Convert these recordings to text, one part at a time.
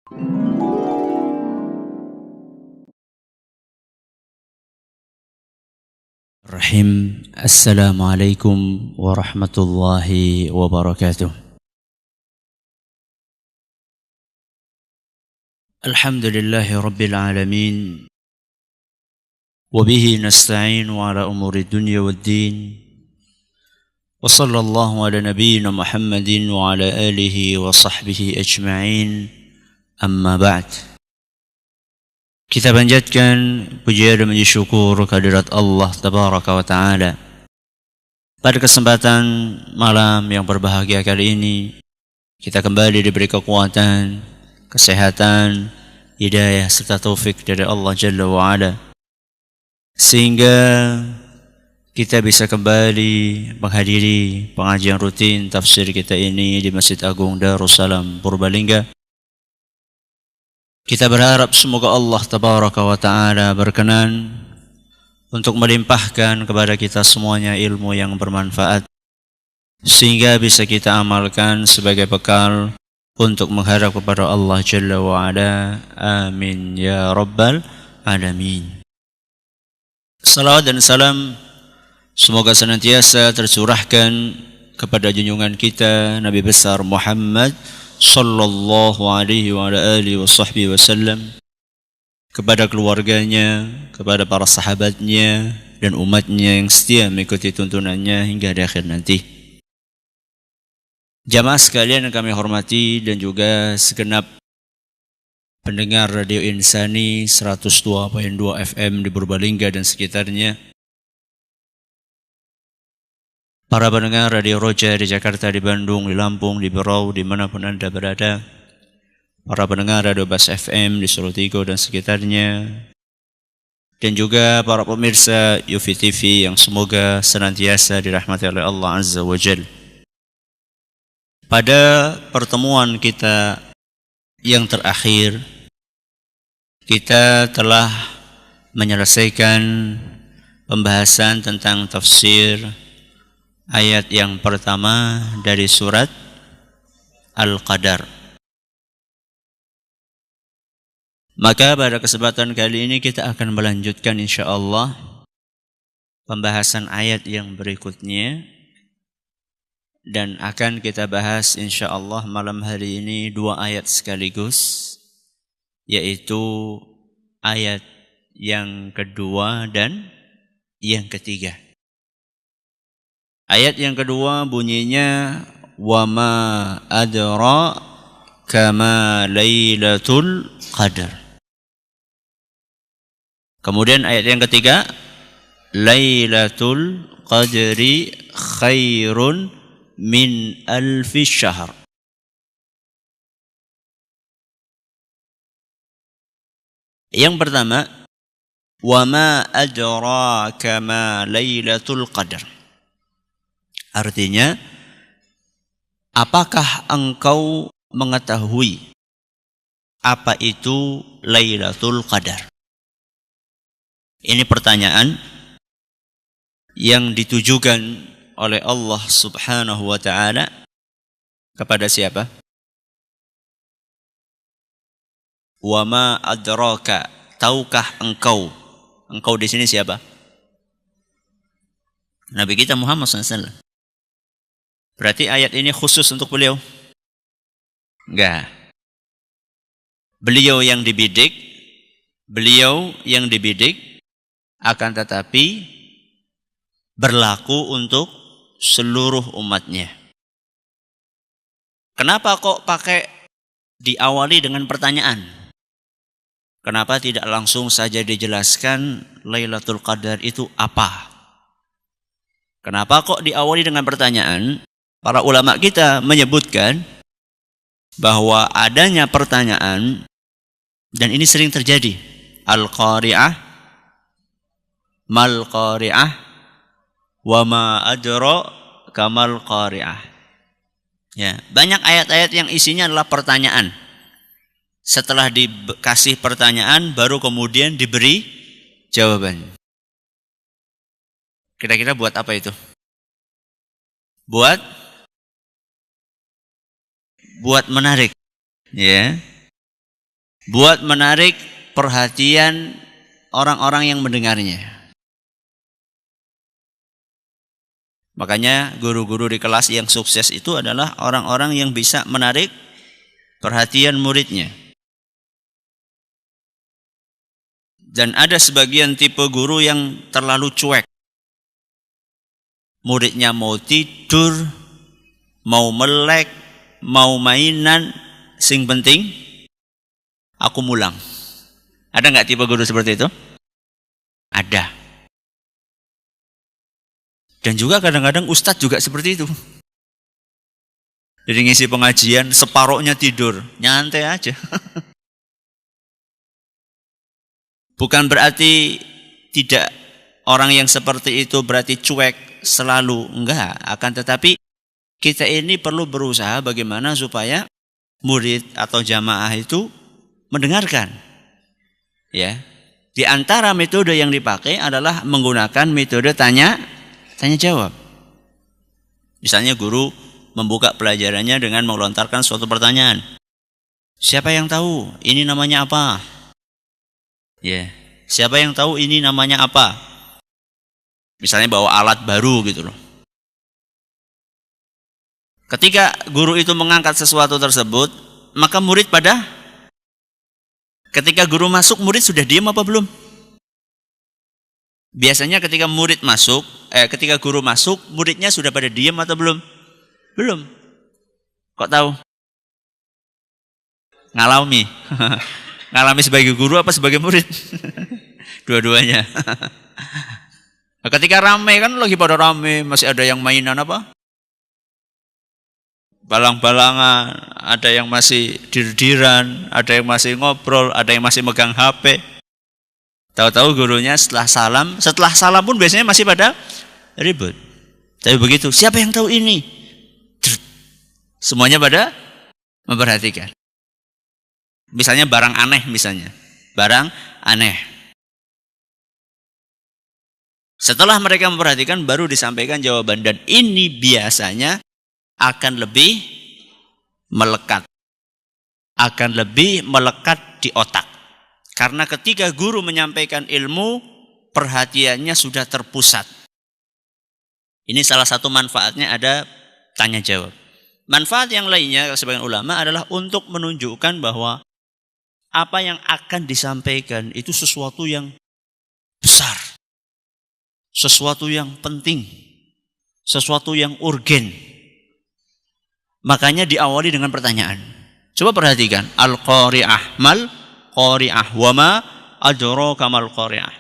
Rahim. Assalamualaikum warahmatullahi wabarakatuh. Alhamdulillahi rabbil alamin. Wabihi nasta'inu ala umuri dunya waddin. Wa sallallahu ala nabiyyina Muhammadin wa ala alihi wa sahbihi ajma'in. Amma ba'd. Kita panjatkan puja dan puji syukur kehadirat Allah Tabaraka wa Ta'ala. Pada kesempatan malam yang berbahagia kali ini, kita kembali diberi kekuatan, kesehatan, hidayah serta taufik dari Allah Jalla wa Ala, sehingga kita bisa kembali menghadiri pengajian rutin tafsir kita ini di Masjid Agung Darussalam Purbalingga. Kita berharap semoga Allah Tabaraka wa Ta'ala berkenan untuk melimpahkan kepada kita semuanya ilmu yang bermanfaat, sehingga bisa kita amalkan sebagai bekal untuk menghadap kepada Allah Jalla wa Ala. Amin ya Rabbal Alamin. Salawat dan salam semoga senantiasa tercurahkan kepada junjungan kita Nabi besar Muhammad sallallahu alaihi wa alihi wa sahbihi wasallam, kepada keluarganya, kepada para sahabatnya dan umatnya yang setia mengikuti tuntunannya hingga di akhir nanti. Jamaah sekalian yang kami hormati dan juga segenap pendengar Radio Insani 102.2 FM di Purbalingga dan sekitarnya, para pendengar Radio Roja di Jakarta, di Bandung, di Lampung, di Berau, dimanapun Anda berada, para pendengar Radio Bas FM di Solo Tigo dan sekitarnya, dan juga para pemirsa Yufi TV yang semoga senantiasa dirahmati oleh Allah Azza wa Jalla. Pada pertemuan kita yang terakhir, kita telah menyelesaikan pembahasan tentang tafsir ayat yang pertama dari surat Al-Qadar. Maka pada kesempatan kali ini kita akan melanjutkan insyaallah pembahasan ayat yang berikutnya, dan akan kita bahas insyaallah malam hari ini dua ayat sekaligus, yaitu ayat yang kedua dan yang ketiga. Ayat yang kedua bunyinya wa ma adraka ma lailatul qadar. Kemudian ayat yang ketiga, lailatul qadri khairun min alfi syahr. Yang pertama, wa ma adraka ma lailatul qadar. Artinya, apakah engkau mengetahui apa itu Lailatul Qadar? Ini pertanyaan yang ditujukan oleh Allah Subhanahu wa Ta'ala kepada siapa? Wa ma adraka, tahukah engkau? Engkau di sini siapa? Nabi kita Muhammad SAW. Berarti ayat ini khusus untuk beliau? Enggak. Beliau yang dibidik, akan tetapi berlaku untuk seluruh umatnya. Kenapa kok pakai diawali dengan pertanyaan? Kenapa tidak langsung saja dijelaskan Lailatul Qadar itu apa? Kenapa kok diawali dengan pertanyaan? Para ulama kita menyebutkan bahwa adanya pertanyaan, dan ini sering terjadi, al-qari'ah, mal qari'ah, wa ma adra kamal qari'ah. Ya, banyak ayat-ayat yang isinya adalah pertanyaan. Setelah dikasih pertanyaan, baru kemudian diberi jawaban. Kira-kira buat apa itu? Buat menarik, ya. buat menarik perhatian orang-orang yang mendengarnya. Makanya guru-guru di kelas yang sukses itu adalah orang-orang yang bisa menarik perhatian muridnya. Dan ada sebagian tipe guru yang terlalu cuek. Muridnya mau tidur, mau melek, mau mainan, sing penting aku mulang. Ada nggak tipe guru seperti itu? Ada. Dan juga kadang-kadang ustadz juga seperti itu. Jadi ngisi pengajian, separohnya tidur. Nyantai aja. Bukan berarti tidak orang yang seperti itu berarti cuek selalu. Enggak. Akan tetapi kita ini perlu berusaha bagaimana supaya murid atau jamaah itu mendengarkan. Ya. Di antara metode yang dipakai adalah menggunakan metode tanya jawab. Misalnya guru membuka pelajarannya dengan melontarkan suatu pertanyaan. Siapa yang tahu ini namanya apa? Ya. Siapa yang tahu ini namanya apa? Misalnya bawa alat baru gitu loh. Ketika guru itu mengangkat sesuatu tersebut, maka murid ketika guru masuk, murid sudah diam apa belum? Biasanya ketika ketika guru masuk, muridnya sudah pada diam atau belum? Belum. Kok tahu? Ngalami. Ngalami sebagai guru apa sebagai murid? Dua-duanya. Ketika ramai kan lagi pada ramai, masih ada yang mainan apa? Balang-balangan, ada yang masih dir-diran, ada yang masih ngobrol, ada yang masih megang HP. Tahu-tahu gurunya setelah salam pun biasanya masih pada ribut. Tapi begitu, siapa yang tahu ini? Semuanya pada memperhatikan. Misalnya barang aneh. Setelah mereka memperhatikan, baru disampaikan jawaban. Dan ini biasanya akan lebih melekat. Akan lebih melekat di otak. Karena ketika guru menyampaikan ilmu, perhatiannya sudah terpusat. Ini salah satu manfaatnya ada tanya jawab. Manfaat yang lainnya, sebagian ulama, adalah untuk menunjukkan bahwa apa yang akan disampaikan itu sesuatu yang besar. Sesuatu yang penting. Sesuatu yang urgen. Makanya diawali dengan pertanyaan. Coba perhatikan. Al-Qari'ah Qari'ah wa ma adraka mal Qari'ah.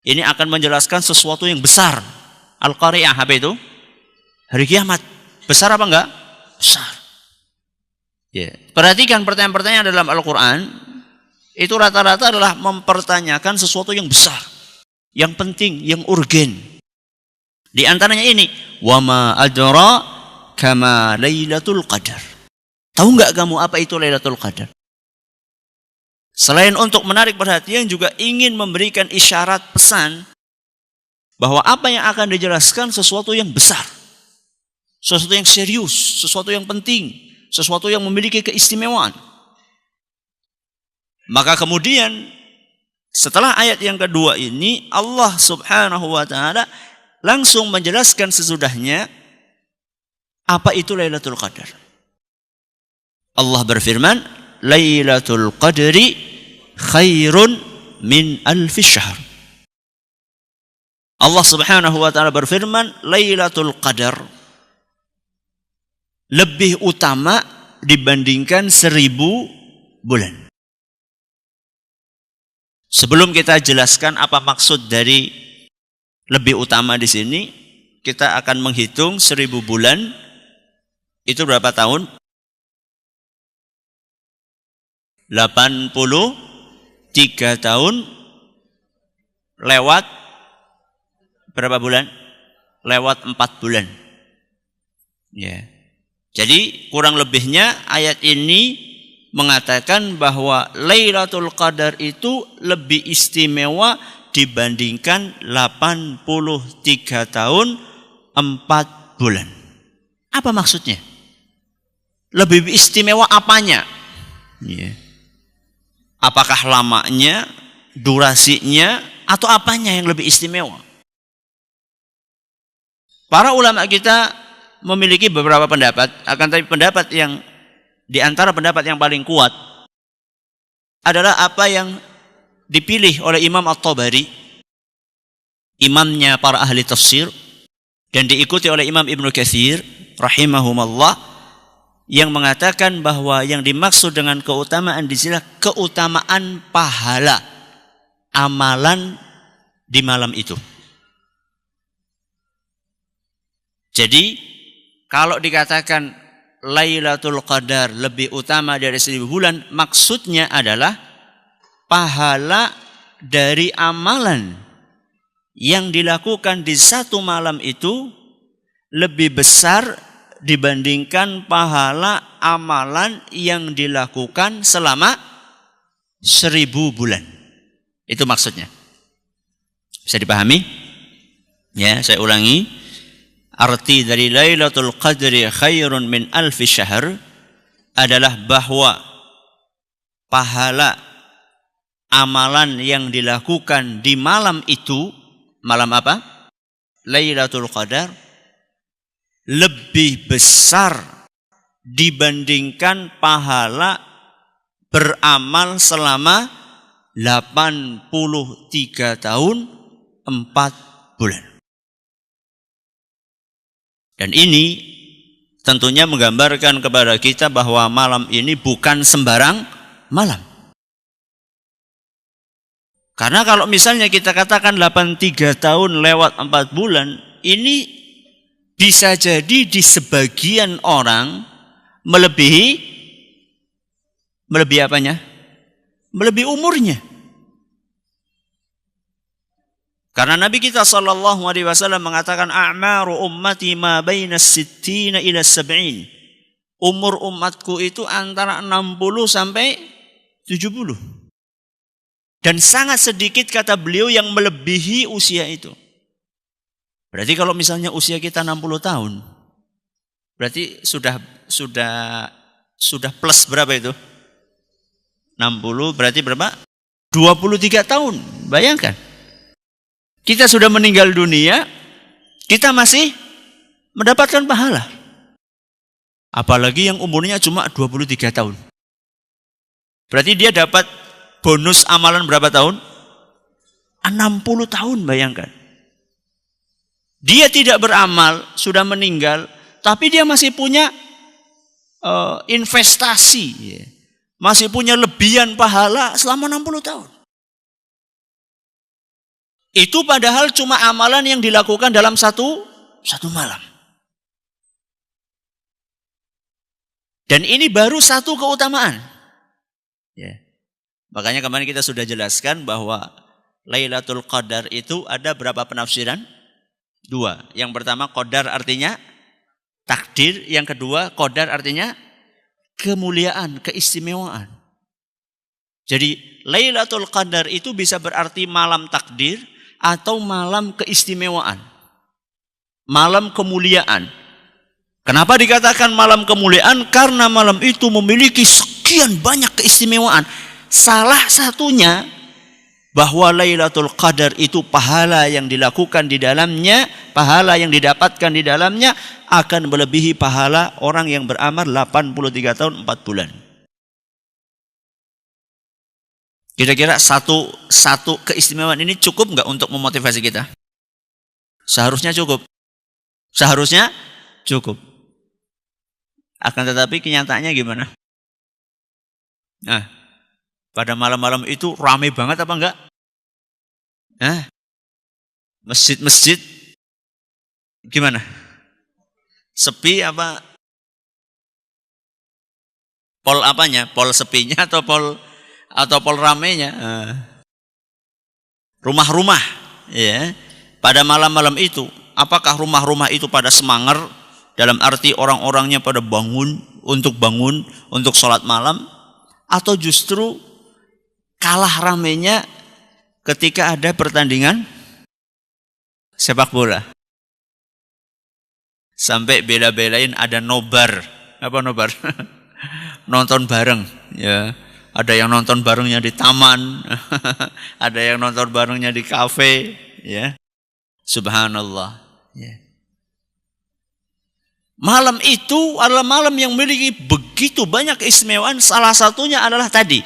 Ini akan menjelaskan sesuatu yang besar. Al-Qari'ah apa itu? Hari kiamat. Besar apa enggak? Besar. Ya. Perhatikan pertanyaan-pertanyaan dalam Al-Qur'an itu rata-rata adalah mempertanyakan sesuatu yang besar, yang penting, yang urgen. Di antaranya ini, wa ma adraka ma Lailatul Qadar. Tahu enggak kamu apa itu Lailatul Qadar? Selain untuk menarik perhatian, juga ingin memberikan isyarat pesan bahwa apa yang akan dijelaskan sesuatu yang besar, sesuatu yang serius, sesuatu yang penting, sesuatu yang memiliki keistimewaan. Maka kemudian setelah ayat yang kedua ini, Allah Subhanahu wa ta'ala langsung menjelaskan sesudahnya apa itu Lailatul Qadar. Allah berfirman, Lailatul Qadri khairun min alfi syahr. Allah Subhanahu wa ta'ala berfirman, Lailatul Qadar lebih utama dibandingkan 1000 bulan. Sebelum kita jelaskan apa maksud dari lebih utama di sini, kita akan menghitung 1000 bulan itu berapa tahun? 83 tahun lewat berapa bulan? Lewat 4 bulan. Ya. Jadi kurang lebihnya ayat ini mengatakan bahwa Lailatul Qadar itu lebih istimewa dibandingkan 83 tahun 4 bulan. Apa maksudnya? Lebih istimewa apanya? Ya. Apakah lamanya, durasinya, atau apanya yang lebih istimewa? Para ulama kita memiliki beberapa pendapat, akan tapi pendapat yang di antara pendapat yang paling kuat adalah apa yang dipilih oleh Imam At-Tabari, imamnya para ahli tafsir, dan diikuti oleh Imam Ibnu Katsir rahimahumullah, yang mengatakan bahwa yang dimaksud dengan keutamaan di sini keutamaan pahala amalan di malam itu. Jadi kalau dikatakan Lailatul Qadar lebih utama dari 1000 bulan, maksudnya adalah pahala dari amalan yang dilakukan di satu malam itu lebih besar dibandingkan pahala amalan yang dilakukan selama 1000 bulan. Itu maksudnya. Bisa dipahami? Ya, saya ulangi. Arti dari Lailatul Qadri khairun min alfi syahr adalah bahwa pahala amalan yang dilakukan di malam itu, malam apa? Lailatul Qadar, lebih besar dibandingkan pahala beramal selama 83 tahun 4 bulan. Dan ini tentunya menggambarkan kepada kita bahwa malam ini bukan sembarang malam. Karena kalau misalnya kita katakan 83 tahun lewat 4 bulan, ini bisa jadi di sebagian orang melebihi apanya? Melebihi umurnya. Karena Nabi kita sallallahu alaihi wasallam mengatakan a'maru ummati ma baina sittina ila sab'in. Umur umatku itu antara 60 sampai 70. Dan sangat sedikit kata beliau yang melebihi usia itu. Berarti kalau misalnya usia kita 60 tahun, berarti sudah plus berapa itu? 60 berarti berapa? 23 tahun. Bayangkan. Kita sudah meninggal dunia, kita masih mendapatkan pahala. Apalagi yang umurnya cuma 23 tahun. Berarti dia dapat bonus amalan berapa tahun? 60 tahun, bayangkan. Dia tidak beramal, sudah meninggal, tapi dia masih punya investasi, masih punya lebihan pahala selama 60 tahun. Itu padahal cuma amalan yang dilakukan dalam satu malam. Dan ini baru satu keutamaan. Ya. Makanya kemarin kita sudah jelaskan bahwa Lailatul Qadar itu ada berapa penafsiran? 2. Yang pertama qadar artinya takdir, yang kedua qadar artinya kemuliaan, keistimewaan. Jadi Lailatul Qadar itu bisa berarti malam takdir atau malam keistimewaan. Malam kemuliaan. Kenapa dikatakan malam kemuliaan? Karena malam itu memiliki sekian banyak keistimewaan. Salah satunya bahwa Lailatul Qadar itu pahala yang dilakukan di dalamnya, pahala yang didapatkan di dalamnya akan melebihi pahala orang yang beramal 83 tahun 4 bulan. Kira-kira satu keistimewaan ini cukup nggak untuk memotivasi kita? Seharusnya cukup. Seharusnya cukup. Akan tetapi kenyataannya gimana? Nah, pada malam-malam itu ramai banget apa enggak? Masjid-masjid gimana? Sepi apa? Pol apanya? Pol sepinya atau pol ramainya? Rumah-rumah, ya. Pada malam-malam itu, apakah rumah-rumah itu pada semangat dalam arti orang-orangnya pada bangun untuk sholat malam, atau justru kalah ramainya ketika ada pertandingan sepak bola? Sampai bela-belain ada nobar. Apa nobar? Nonton bareng, ya. Ada yang nonton barengnya di taman, ada yang nonton barengnya di kafe, ya. Subhanallah. Ya. Malam itu adalah malam yang memiliki begitu banyak keistimewaan. Salah satunya adalah tadi.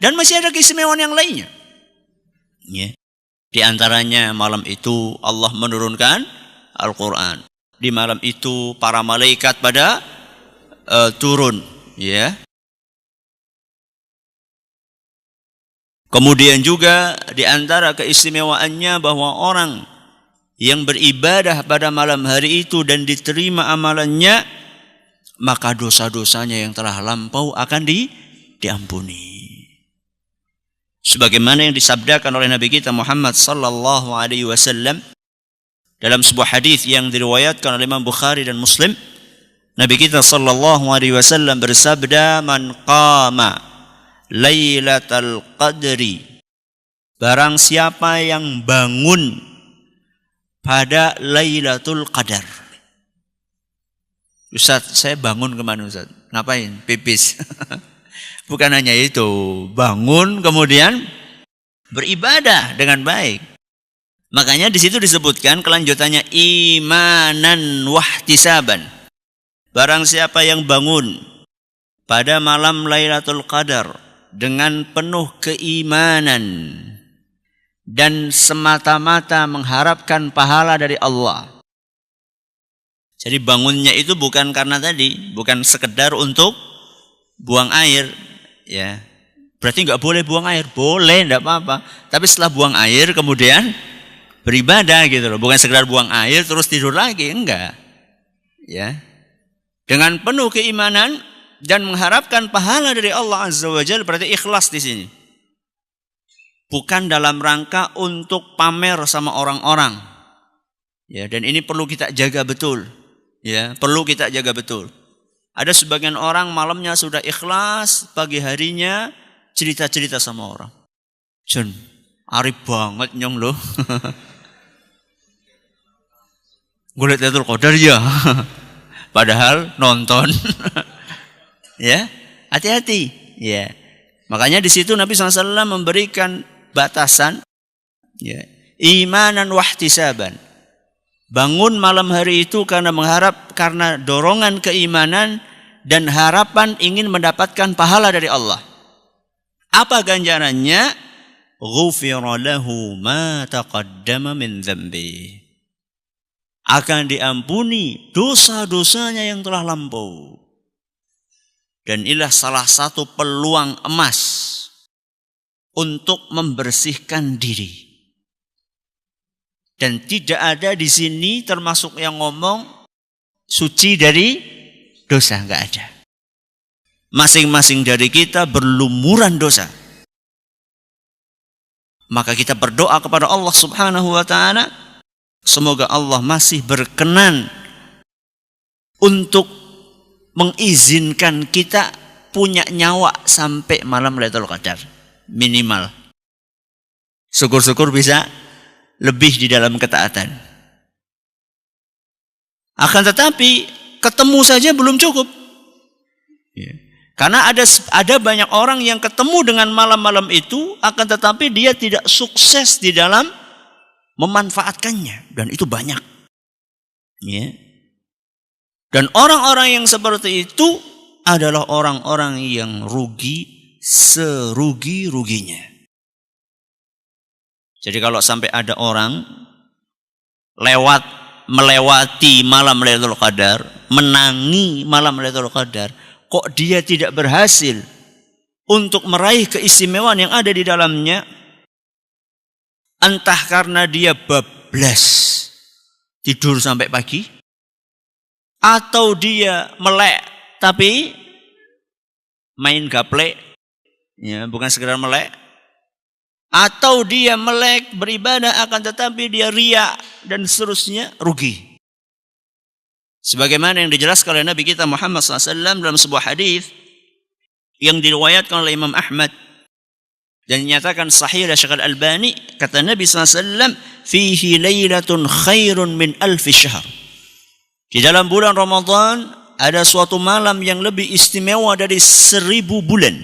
Dan masih ada keistimewaan yang lainnya. Ya. Di antaranya malam itu Allah menurunkan Al-Quran. Di malam itu para malaikat pada turun. Ya. Kemudian juga di antara keistimewaannya bahwa orang yang beribadah pada malam hari itu dan diterima amalannya, maka dosa-dosanya yang telah lampau akan diampuni. Sebagaimana yang disabdakan oleh Nabi kita Muhammad sallallahu alaihi wasallam dalam sebuah hadis yang diriwayatkan oleh Imam Bukhari dan Muslim, Nabi kita sallallahu alaihi wasallam bersabda, "Man qama Lailatul Qadri," barang siapa yang bangun pada Lailatul Qadar. Ustaz, saya bangun kemana Ustaz? Ngapain? Pipis. Bukan hanya itu, bangun kemudian beribadah dengan baik. Makanya di situ disebutkan kelanjutannya imanan wahtisaban. Barang siapa yang bangun pada malam Lailatul Qadar dengan penuh keimanan dan semata-mata mengharapkan pahala dari Allah. Jadi bangunnya itu bukan karena tadi, bukan sekedar untuk buang air, ya. Berarti nggak boleh buang air, boleh, nggak apa-apa. Tapi setelah buang air kemudian beribadah gitu loh, bukan sekedar buang air terus tidur lagi, enggak. Ya. Dengan penuh keimanan dan mengharapkan pahala dari Allah Azza wa Jalla, berarti ikhlas di sini. Bukan dalam rangka untuk pamer sama orang-orang. Ya, dan ini perlu kita jaga betul. Ya, perlu kita jaga betul. Ada sebagian orang malamnya sudah ikhlas, pagi harinya cerita-cerita sama orang. Jon, arif banget nyong loh. Gue liat Lailatul Qadar ya. Padahal nonton. Ya, hati-hati. Ya, makanya di situ Nabi SAW memberikan batasan, ya, imanan wahtisaban. Bangun malam hari itu karena karena dorongan keimanan dan harapan ingin mendapatkan pahala dari Allah. Apa ganjarannya? Ghufira lahu ma taqaddama min dzambi. Akan diampuni dosa-dosanya yang telah lampau. Dan inilah salah satu peluang emas untuk membersihkan diri. Dan tidak ada di sini termasuk yang ngomong suci dari dosa, enggak ada. Masing-masing dari kita berlumuran dosa. Maka kita berdoa kepada Allah Subhanahu wa taala, semoga Allah masih berkenan untuk mengizinkan kita punya nyawa sampai malam Lailatul Qadar minimal. Syukur-syukur bisa lebih di dalam ketaatan. Akan tetapi ketemu saja belum cukup. Ya. Karena ada banyak orang yang ketemu dengan malam-malam itu, akan tetapi dia tidak sukses di dalam memanfaatkannya, dan itu banyak. Ya. Dan orang-orang yang seperti itu adalah orang-orang yang rugi serugi-ruginya. Jadi kalau sampai ada orang melewati malam Lailatul Qadar, menangi malam Lailatul Qadar, kok dia tidak berhasil untuk meraih keistimewaan yang ada di dalamnya, entah karena dia bablas tidur sampai pagi, atau dia melek tapi main gaple, ya, bukan sekedar melek, atau dia melek beribadah akan tetapi dia riya dan seterusnya, rugi. Sebagaimana yang dijelaskan oleh Nabi kita Muhammad SAW dalam sebuah hadis yang diriwayatkan oleh Imam Ahmad dan dinyatakan sahih oleh Syekh Al-Albani, kata Nabi SAW, fihi lailatun khairun min alfi syahr. Di dalam bulan Ramadan ada suatu malam yang lebih istimewa dari 1000 bulan.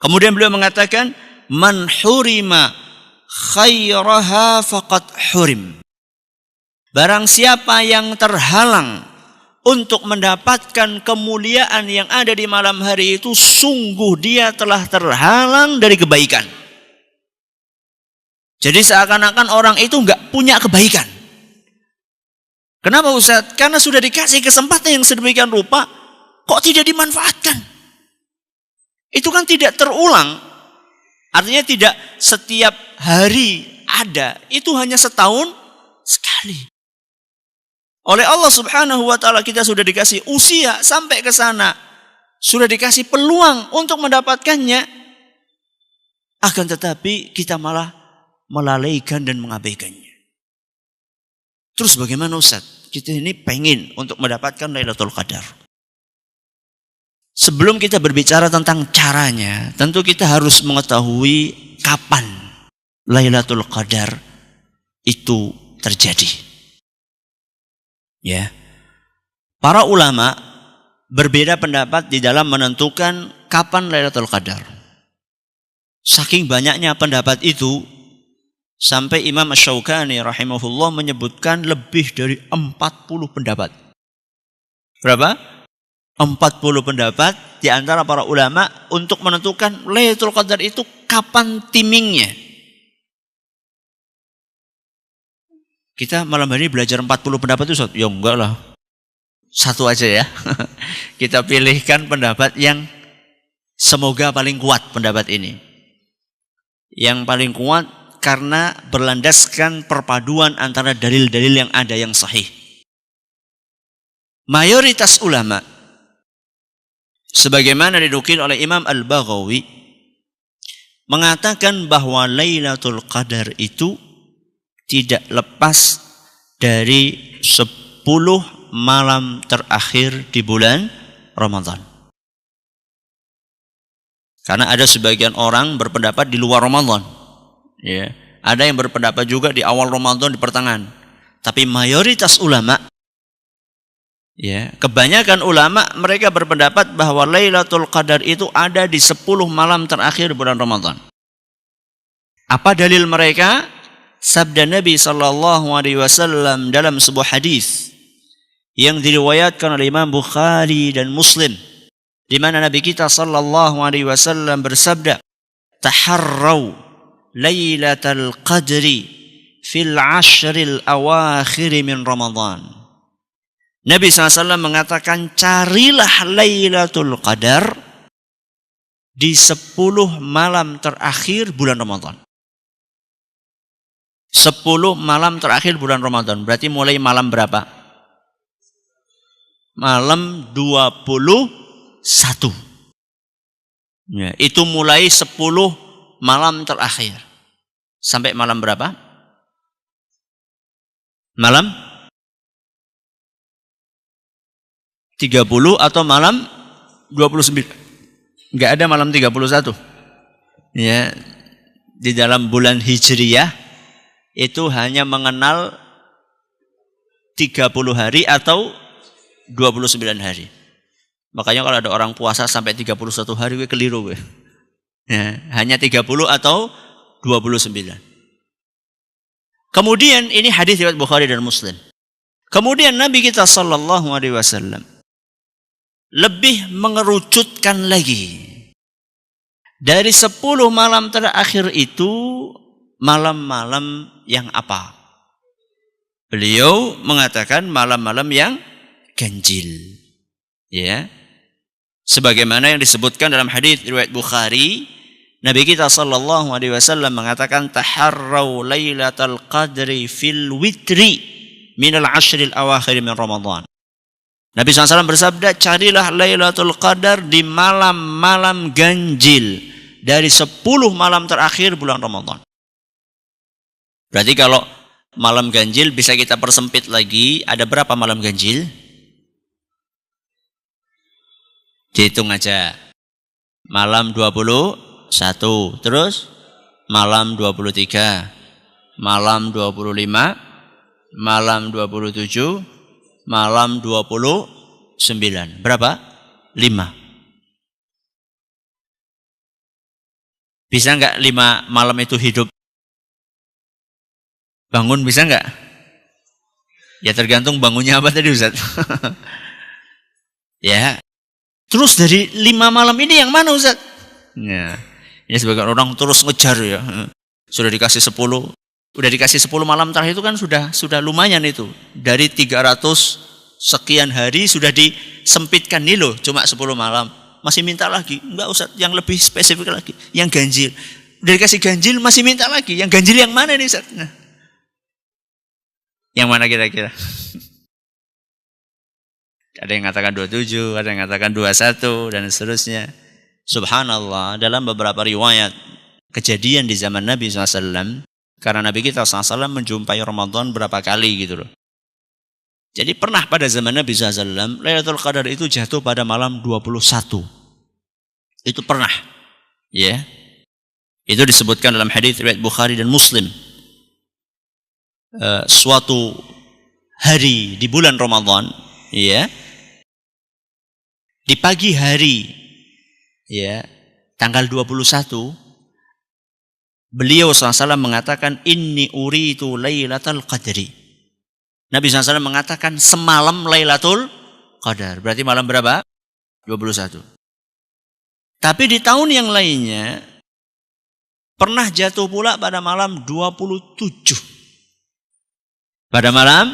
Kemudian beliau mengatakan, man hurima khairaha faqad hurim. Barang siapa yang terhalang untuk mendapatkan kemuliaan yang ada di malam hari itu, sungguh dia telah terhalang dari kebaikan. Jadi seakan-akan orang itu enggak punya kebaikan. Kenapa Ustaz? Karena sudah dikasih kesempatan yang sedemikian rupa, kok tidak dimanfaatkan? Itu kan tidak terulang. Artinya tidak setiap hari ada. Itu hanya setahun sekali. Oleh Allah Subhanahu wa ta'ala kita sudah dikasih usia sampai ke sana. Sudah dikasih peluang untuk mendapatkannya. Akan tetapi kita malah melalaikan dan mengabaikannya. Terus bagaimana Ustaz? Kita ini pengen untuk mendapatkan Lailatul Qadar. Sebelum kita berbicara tentang caranya, tentu kita harus mengetahui kapan Lailatul Qadar itu terjadi. Ya, para ulama berbeda pendapat di dalam menentukan kapan Lailatul Qadar. Saking banyaknya pendapat itu, sampai Imam Asy-Syaukani rahimahullah menyebutkan lebih dari 40 pendapat. Berapa? 40 pendapat di antara para ulama untuk menentukan Lailatul Qadar itu kapan timingnya. Kita malam hari belajar 40 pendapat itu, ya enggak lah. Satu aja ya. Kita pilihkan pendapat yang semoga paling kuat pendapat ini. Yang paling kuat karena berlandaskan perpaduan antara dalil-dalil yang ada yang sahih. Mayoritas ulama, sebagaimana dinukil oleh Imam Al-Baghawi, mengatakan bahwa Lailatul Qadar itu tidak lepas dari 10 malam terakhir di bulan Ramadan. Karena ada sebagian orang berpendapat di luar Ramadan. Ya, ada yang berpendapat juga di awal Ramadan, di pertengahan. Tapi mayoritas ulama, ya, kebanyakan ulama mereka berpendapat bahwa Lailatul Qadar itu ada di 10 malam terakhir bulan Ramadan. Apa dalil mereka? Sabda Nabi SAW dalam sebuah hadis yang diriwayatkan oleh Imam Bukhari dan Muslim, di mana Nabi kita SAW bersabda, "Taharraw Lailatul Qadri fil 'ashril awakhir min Ramadan." Nabi SAW mengatakan, carilah Lailatul Qadar di 10 malam terakhir bulan Ramadan. 10 malam terakhir bulan Ramadan. Berarti mulai malam berapa? Malam 21. Ya, itu mulai 10 malam terakhir. Sampai malam berapa? Malam 30 atau malam 29? Enggak ada malam 31. Ya, di dalam bulan Hijriyah itu hanya mengenal 30 hari atau 29 hari. Makanya kalau ada orang puasa sampai 31 hari, gue keliru gue. Ya, hanya 30 atau 29. Kemudian ini hadis riwayat Bukhari dan Muslim. Kemudian Nabi kita SAW lebih mengerucutkan lagi. Dari 10 malam terakhir itu, malam-malam yang apa? Beliau mengatakan malam-malam yang ganjil. Ya. Sebagaimana yang disebutkan dalam hadis riwayat Bukhari, Nabi kita SAW mengatakan, taharraw Lailatul Qadri fil witri minal 'ashril awakhir min Ramadan. Nabi SAW bersabda, carilah Lailatul Qadar di malam-malam ganjil dari 10 malam terakhir bulan Ramadan. Berarti kalau malam ganjil bisa kita persempit lagi, ada berapa malam ganjil? Dihitung aja. Malam 21, terus malam 23, malam 25, malam 27, malam 29. Berapa? 5. Bisa nggak 5 malam itu hidup? Bangun bisa nggak? Ya tergantung bangunnya apa tadi Ustaz. Ya. Terus dari 5 malam ini yang mana Ustaz? Ya. Ini sebagian orang terus ngejar ya. Sudah dikasih 10. Udah dikasih 10 malam terakhir itu kan sudah lumayan itu. Dari 300 sekian hari sudah disempitkan nih loh, cuma 10 malam. Masih minta lagi. Enggak Ustaz, yang lebih spesifik lagi. Yang ganjil. Udah dikasih ganjil masih minta lagi. Yang ganjil yang mana nih Ustaz? Nah. Yang mana kira-kira? Ada yang mengatakan 27, ada yang mengatakan 21 dan seterusnya. Subhanallah, dalam beberapa riwayat kejadian di zaman Nabi SAW, karena Nabi kita SAW menjumpai Ramadan berapa kali gitu loh. Jadi pernah pada zaman Nabi SAW, Lailatul Qadar itu jatuh pada malam 21. Itu pernah. Ya. Itu disebutkan dalam hadis riwayat Bukhari dan Muslim. Suatu hari di bulan Ramadan, ya. Di pagi hari, ya, tanggal 21, beliau SAW mengatakan, Inni uritu Lailatul Qadri. Nabi SAW mengatakan semalam Lailatul Qadar. Berarti malam berapa? 21. Tapi di tahun yang lainnya, pernah jatuh pula pada malam 27. Pada malam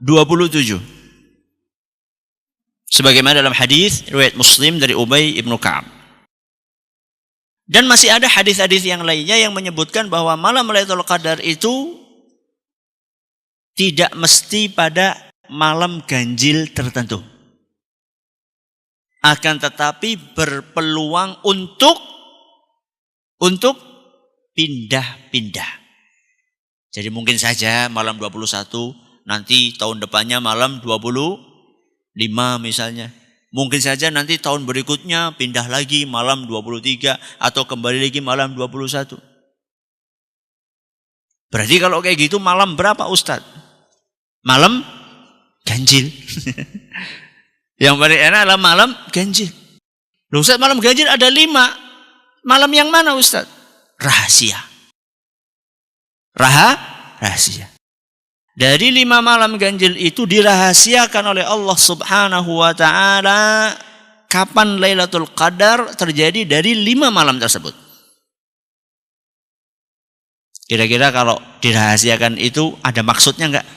27. Sebagaimana dalam hadis riwayat Muslim dari Ubay ibnu Ka'ab. Dan masih ada hadis-hadis yang lainnya yang menyebutkan bahwa malam Lailatul Qadar itu tidak mesti pada malam ganjil tertentu. Akan tetapi berpeluang untuk pindah-pindah. Jadi mungkin saja malam 21, nanti tahun depannya malam 25 misalnya. Mungkin saja nanti tahun berikutnya pindah lagi malam 23 atau kembali lagi malam 21. Berarti kalau kayak gitu malam berapa Ustadz? Malam ganjil. Yang paling enak adalah malam ganjil. Loh Ustadz, malam ganjil ada 5. Malam yang mana Ustadz? Rahasia. Rahasia. Dari 5 malam ganjil itu dirahasiakan oleh Allah Subhanahu wa ta'ala kapan Lailatul Qadar terjadi dari 5 malam tersebut. Kira-kira kalau dirahasiakan itu ada maksudnya enggak?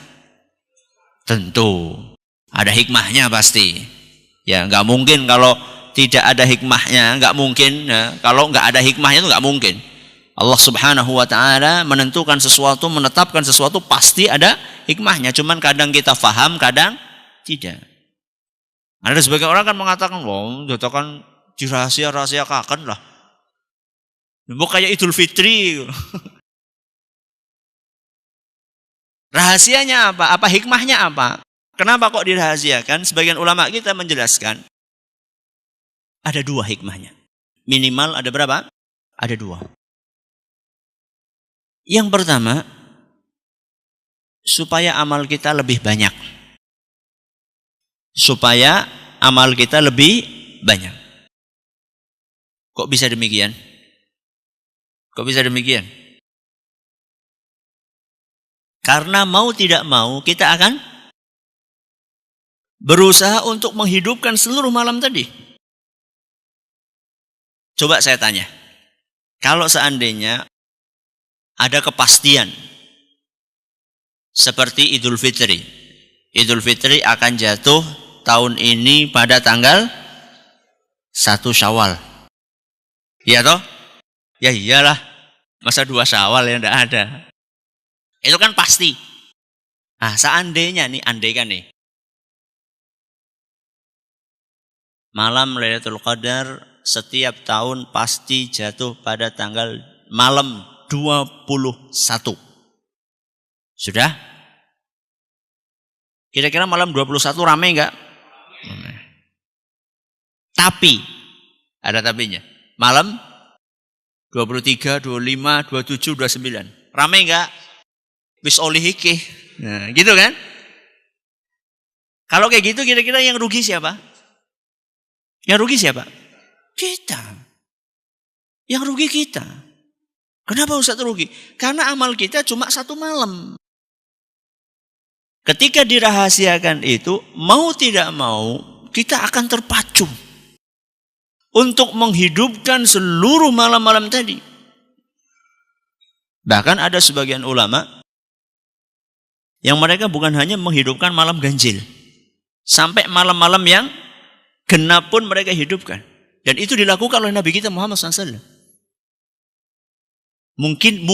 Tentu. Ada hikmahnya pasti. Ya enggak mungkin kalau tidak ada hikmahnya, enggak mungkin. Ya, kalau enggak ada hikmahnya itu enggak mungkin. Allah Subhanahu wa ta'ala menentukan sesuatu, menetapkan sesuatu pasti ada hikmahnya. Cuman kadang kita faham, kadang tidak. Ada sebagian orang kan mengatakan, wah, itu kan dirahasia-rahasiakan lah. Bukan kayak Idul Fitri. Rahasianya apa? Apa hikmahnya apa? Kenapa kok dirahasiakan? Sebagian ulama kita menjelaskan ada 2 hikmahnya. Minimal ada berapa? Ada 2. Yang pertama, supaya amal kita lebih banyak. Supaya amal kita lebih banyak. Kok bisa demikian? Kok bisa demikian? Karena mau tidak mau kita akan berusaha untuk menghidupkan seluruh malam tadi. Coba saya tanya. Kalau seandainya ada kepastian seperti Idul Fitri. Idul Fitri akan jatuh tahun ini pada tanggal 1 Syawal. Iya toh? Ya iyalah. Masa 2 Syawal ya enggak ada. Itu kan pasti. Nah, seandainya nih, andaikan nih. Malam Lailatul Qadar setiap tahun pasti jatuh pada tanggal malam 21. Sudah? Kira-kira malam 21 ramai enggak? Tapi, ada tapinya. Malam 23, 25, 27, 29. Ramai enggak? Wis oleh hikih. Nah, gitu kan? Kalau kayak gitu kira-kira yang rugi siapa? Yang rugi siapa? Kita. Yang rugi kita. Kenapa Ustaz rugi? Karena amal kita cuma 1 malam. Ketika dirahasiakan itu, mau tidak mau, kita akan terpacu untuk menghidupkan seluruh malam-malam tadi. Bahkan ada sebagian ulama yang mereka bukan hanya menghidupkan malam ganjil, sampai malam-malam yang genap pun mereka hidupkan. Dan itu dilakukan oleh Nabi kita Muhammad SAW. Mungkin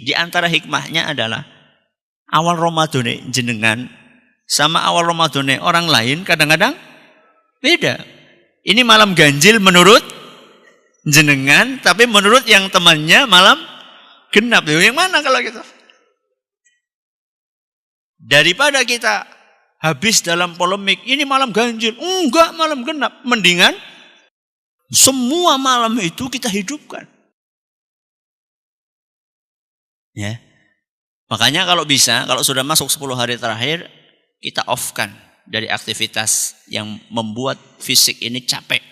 di antara hikmahnya adalah awal Ramadan jenengan sama awal Ramadan orang lain kadang-kadang beda. Ini malam ganjil menurut jenengan, tapi menurut yang temannya malam genap. Yang mana kalau gitu? Daripada kita habis dalam polemik, ini malam ganjil, enggak malam genap. Mendingan semua malam itu kita hidupkan. Ya. Makanya kalau bisa, kalau sudah masuk 10 hari terakhir, kita off-kan dari aktivitas yang membuat fisik ini capek.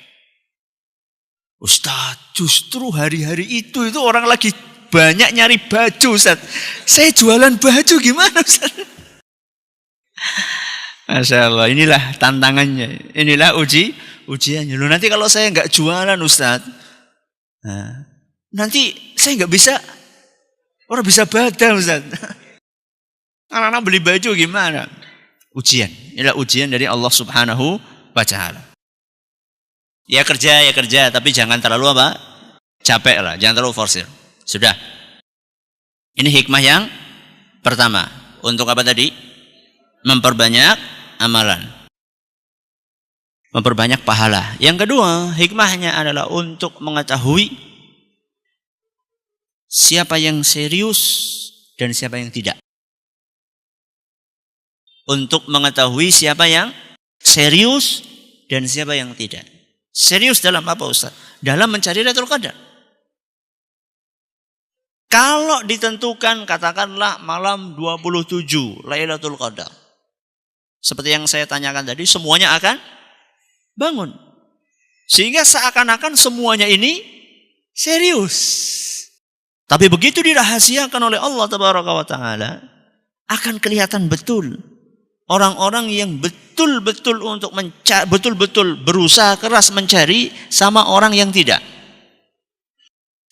Ustaz, justru hari-hari itu orang lagi banyak nyari baju, Ustaz. Saya jualan baju gimana, Ustaz? Masya Allah, inilah tantangannya. Inilah ujiannya. Loh, nanti kalau saya nggak jualan, Ustaz, nanti saya nggak bisa, orang bisa badal, Ustaz. Anak-anak beli baju gimana? Ujian. Inilah ujian dari Allah Subhanahu wa Ta'ala. Ya kerja, tapi jangan terlalu apa? Capek lah, jangan terlalu forsir. Sudah. Ini hikmah yang pertama. Untuk apa tadi? Memperbanyak amalan. Memperbanyak pahala. Yang kedua, hikmahnya adalah untuk mengetahui siapa yang serius dan siapa yang tidak. Untuk mengetahui siapa yang serius dan siapa yang tidak. Serius dalam apa, Ustaz? Dalam mencari Lailatul Qadar. Kalau ditentukan katakanlah malam 27 Lailatul Qadar. Seperti yang saya tanyakan tadi, semuanya akan bangun. Sehingga seakan-akan semuanya ini serius. Tapi begitu dirahasiakan oleh Allah Tabaraka wa Ta'ala, akan kelihatan betul orang-orang yang betul-betul untuk betul-betul berusaha keras mencari sama orang yang tidak.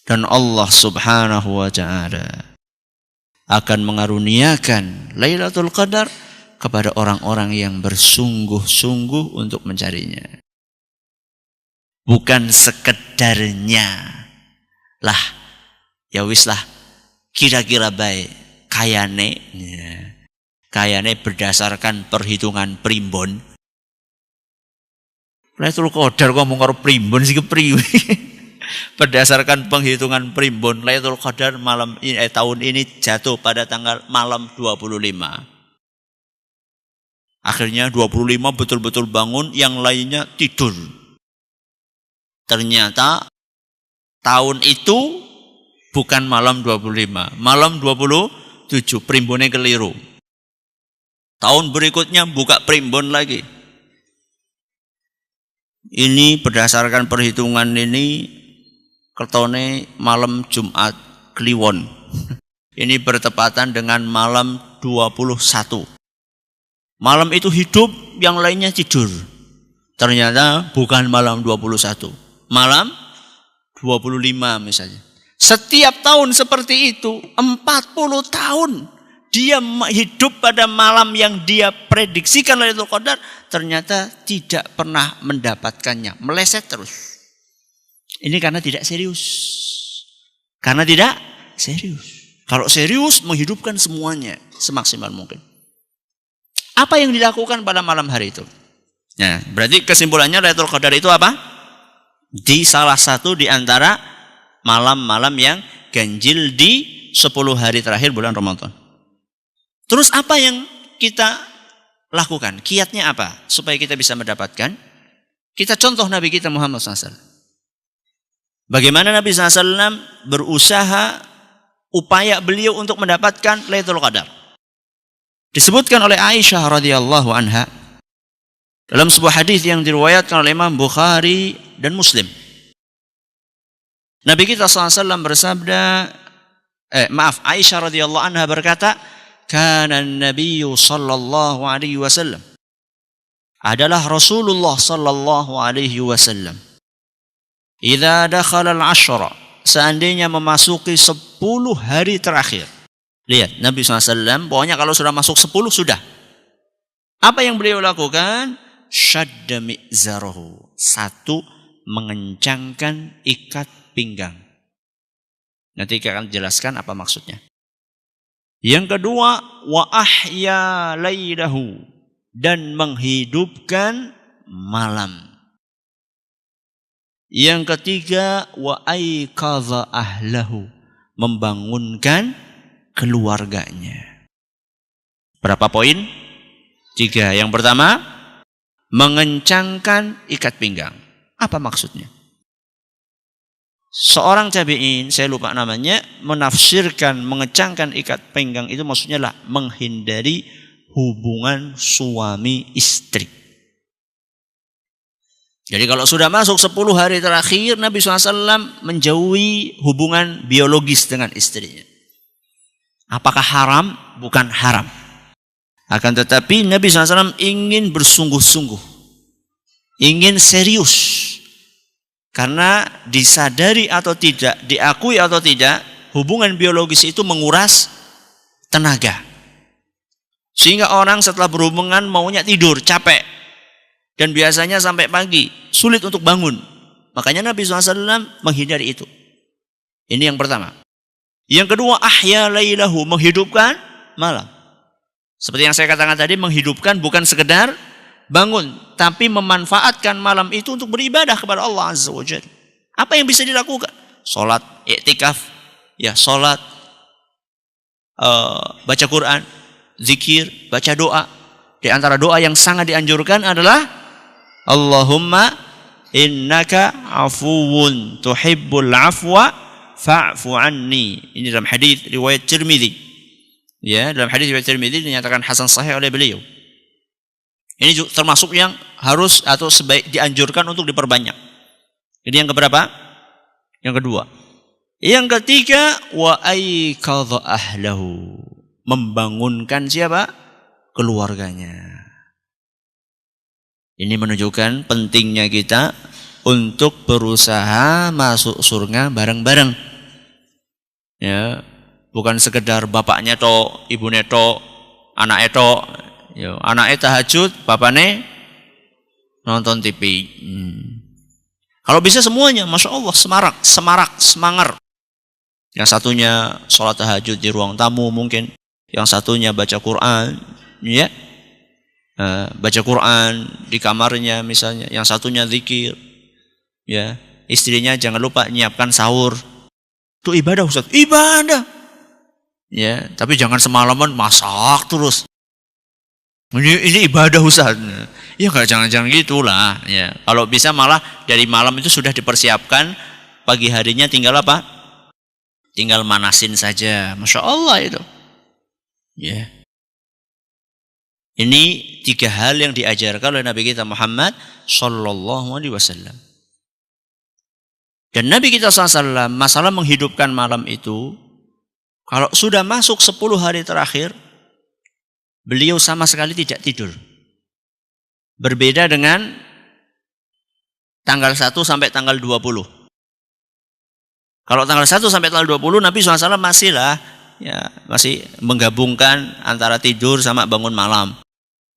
Dan Allah Subhanahu wa Ta'ala akan mengaruniakan Lailatul Qadar kepada orang-orang yang bersungguh-sungguh untuk mencarinya. Bukan sekedarnya lah, ya wis lah, kira-kira baik, kayane berdasarkan perhitungan primbon. Lailatul Qadar kok ngomong karo primbon sih kepriwe. Berdasarkan penghitungan primbon, Lailatul Qadar tahun ini jatuh pada malam 25. Akhirnya 25 betul-betul bangun, yang lainnya tidur. Ternyata tahun itu bukan malam 25, malam 27, primbonnya keliru. Tahun berikutnya buka primbon lagi. Ini berdasarkan perhitungan ini, ketone malam Jumat Kliwon. Ini bertepatan dengan malam 21. Malam itu hidup, yang lainnya tidur. Ternyata bukan malam 21, malam 25 misalnya. Setiap tahun seperti itu, 40 tahun dia hidup pada malam yang dia prediksikan Lailatul Qadar, ternyata tidak pernah mendapatkannya, meleset terus. Ini karena tidak serius. Karena tidak serius. Kalau serius, menghidupkan semuanya semaksimal mungkin. Apa yang dilakukan pada malam hari itu? Nah, berarti kesimpulannya Lailatul Qadar itu apa? Di salah satu di antara malam-malam yang ganjil di 10 hari terakhir bulan Ramadan. Terus apa yang kita lakukan? Kiatnya apa? Supaya kita bisa mendapatkan. Kita contoh Nabi kita Muhammad SAW. Bagaimana Nabi SAW berusaha, upaya beliau untuk mendapatkan Lailatul Qadar. Disebutkan oleh Aisyah radhiyallahu anha dalam sebuah hadis yang diriwayatkan oleh Imam Bukhari dan Muslim. Nabi kita SAW bersabda, Aisyah radhiyallahu anha berkata, kana Nabi sallallahu alaihi wasallam, adalah Rasulullah sallallahu alaihi wasallam, idza dakhala al-ashra, seandainya memasuki 10 hari terakhir. Lihat, Nabi SAW pokoknya kalau sudah masuk 10 sudah. Apa yang beliau lakukan? Syadda mi'zarahu. 1, mengencangkan ikat pinggang. Nanti kita akan jelaskan apa maksudnya. Yang kedua, wa ahya lailahu, dan menghidupkan malam. Yang ketiga, wa aikaza ahlahu, membangunkan keluarganya. Berapa poin? 3. Yang pertama, mengencangkan ikat pinggang. Apa maksudnya? Seorang tabi'in, saya lupa namanya, menafsirkan mengencangkan ikat pinggang itu maksudnya lah menghindari hubungan suami istri. Jadi kalau sudah masuk 10 hari terakhir, Nabi SAW menjauhi hubungan biologis dengan istrinya. Apakah haram? Bukan haram. Akan tetapi Nabi SAW ingin bersungguh-sungguh, ingin serius. Karena disadari atau tidak, diakui atau tidak, hubungan biologis itu menguras tenaga. Sehingga orang setelah berhubungan maunya tidur, capek. Dan biasanya sampai pagi, sulit untuk bangun. Makanya Nabi SAW menghindari itu. Ini yang pertama. Yang kedua, ahya lailahu, menghidupkan malam. Seperti yang saya katakan tadi, menghidupkan bukan sekedar bangun, tapi memanfaatkan malam itu untuk beribadah kepada Allah Azza wa Jalla. Apa yang bisa dilakukan? Salat, i'tikaf, ya salat, baca Quran, zikir, baca doa. Di antara doa yang sangat dianjurkan adalah Allahumma innaka afuwun tuhibbul afwa fa'fu anni. Ini dalam hadis riwayat Tirmidzi. Ya, dalam hadis riwayat Tirmidzi dinyatakan hasan sahih oleh beliau. Ini termasuk yang harus atau sebaik dianjurkan untuk diperbanyak. Ini yang keberapa? Yang kedua. Yang ketiga, wa aikadha ahlahu, membangunkan siapa? Keluarganya. Ini menunjukkan pentingnya kita untuk berusaha masuk surga bareng-bareng. Ya, bukan sekedar bapaknya tok, ibunya tok, anaknya tok. Ya, anaknya tahajud, bapaknya nonton TV. Kalau bisa semuanya, masya Allah, semangar. Yang satunya sholat tahajud di ruang tamu mungkin, yang satunya baca Quran, ya, baca Quran di kamarnya misalnya, yang satunya zikir, ya, istrinya jangan lupa nyiapkan sahur. Itu ibadah Ustaz, ibadah. Ya, tapi jangan semalaman masak terus. Ini ibadah Ustaz. Ya enggak, jangan gitulah ya. Kalau bisa malah dari malam itu sudah dipersiapkan, pagi harinya tinggal apa? Tinggal manasin saja. Masya Allah itu. Ya. Ini 3 hal yang diajarkan oleh Nabi kita Muhammad sallallahu alaihi wasallam. Dan Nabi kita SAW masalah menghidupkan malam itu, kalau sudah masuk 10 hari terakhir, beliau sama sekali tidak tidur. Berbeda dengan tanggal 1 sampai tanggal 20. Kalau tanggal 1 sampai tanggal 20, Nabi SAW masih menggabungkan antara tidur sama bangun malam.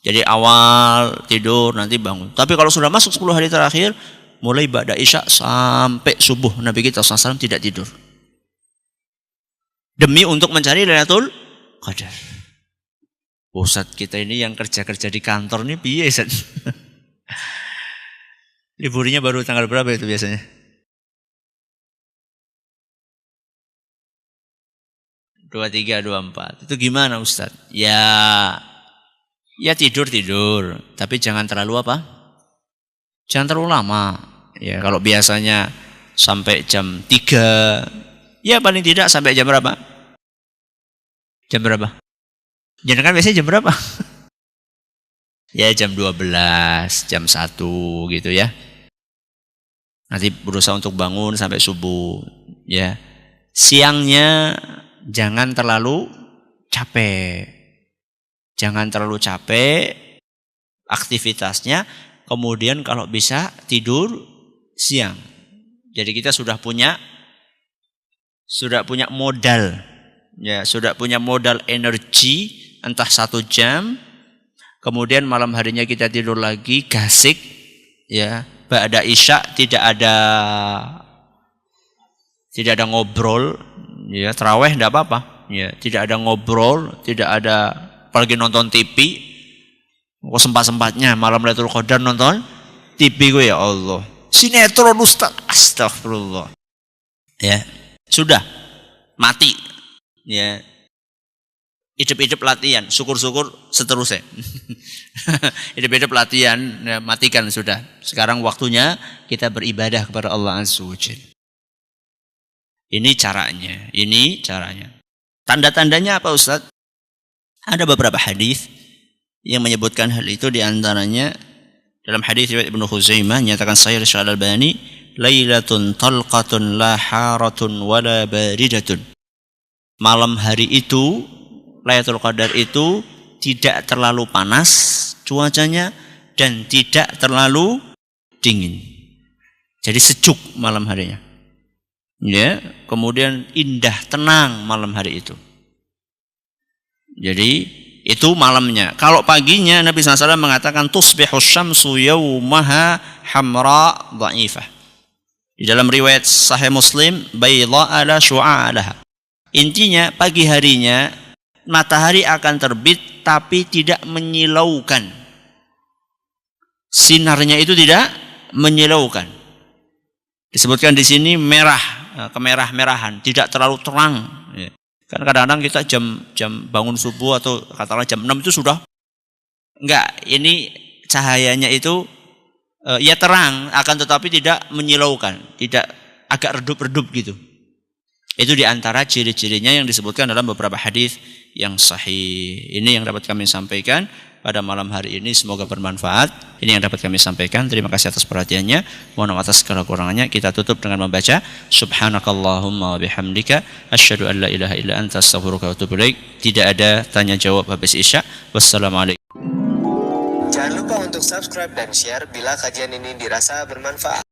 Jadi awal tidur, nanti bangun. Tapi kalau sudah masuk 10 hari terakhir, mulai ba'da isya sampai subuh, Nabi kita SAW tidak tidur. Demi untuk mencari Lailatul Qadar. Ustaz kita ini yang kerja-kerja di kantor ini piye Ustaz? Liburnya baru tanggal berapa itu biasanya? Dua tiga, 24. Itu gimana Ustaz? Ya tidur, tapi jangan terlalu apa? Jangan terlalu lama. Ya, kalau biasanya sampai jam 3, ya paling tidak sampai jam berapa? Jam berapa? Jangan kan biasanya jam berapa? Ya jam 12, jam 1 gitu ya. Nanti berusaha untuk bangun sampai subuh. Ya. Siangnya jangan terlalu capek. Jangan terlalu capek aktivitasnya. Kemudian kalau bisa tidur siang. Jadi kita sudah punya modal. Ya, sudah punya modal energi entah 1 jam. Kemudian malam harinya kita tidur lagi gasik, ya. Ba'da isya tidak ada ngobrol, ya. Tarawih enggak apa-apa, ya. Tidak ada ngobrol, tidak ada apalagi nonton TV. Kok sempat-sempatnya malam Lailatul Qadar nonton TV gue, ya Allah. Sinetron Ustaz, astagfirullah. Ya, sudah mati. Ya. Hidup-hidup latihan, syukur-syukur seterusnya. Hidup-hidup latihan, ya, matikan sudah. Sekarang waktunya kita beribadah kepada Allah Azza wa Jalla. Ini caranya. Tanda-tandanya apa Ustaz? Ada beberapa hadis yang menyebutkan hal itu, di antaranya dalam hadis riwayat Ibnu Khuzaimah nyatakan Sahih Syekh Al-Albani, lailatun talqatun la haratun wala baridatun. Malam hari itu Lailatul Qadar itu tidak terlalu panas cuacanya dan tidak terlalu dingin. Jadi sejuk malam harinya. Ya, kemudian indah, tenang malam hari itu. Jadi itu malamnya. Kalau paginya Nabi SAW mengatakan tusbihus syamsu yawmaha hamra dha'ifah. Di dalam riwayat Sahih Muslim bayda ala syu'a alaha. Intinya pagi harinya matahari akan terbit tapi tidak menyilaukan. Sinarnya itu tidak menyilaukan. Disebutkan di sini merah, kemerah-merahan, tidak terlalu terang. Kan kadang-kadang kita jam bangun subuh atau katakanlah jam 6 itu sudah enggak, ini cahayanya itu ya terang akan tetapi tidak menyilaukan, tidak agak redup-redup gitu. Itu di antara ciri-cirinya yang disebutkan dalam beberapa hadis yang sahih. Ini yang dapat kami sampaikan pada malam hari ini, semoga bermanfaat. Ini yang dapat kami sampaikan. Terima kasih atas perhatiannya. Mohon maaf atas segala kurangannya. Kita tutup dengan membaca subhanakallahumma wa bihamdika asyhadu an la ilaha illa anta astaghfiruka wa atubu ilaik. Tidak ada tanya jawab habis isya. Wassalamualaikum. Jangan lupa untuk subscribe dan share bila kajian ini dirasa bermanfaat.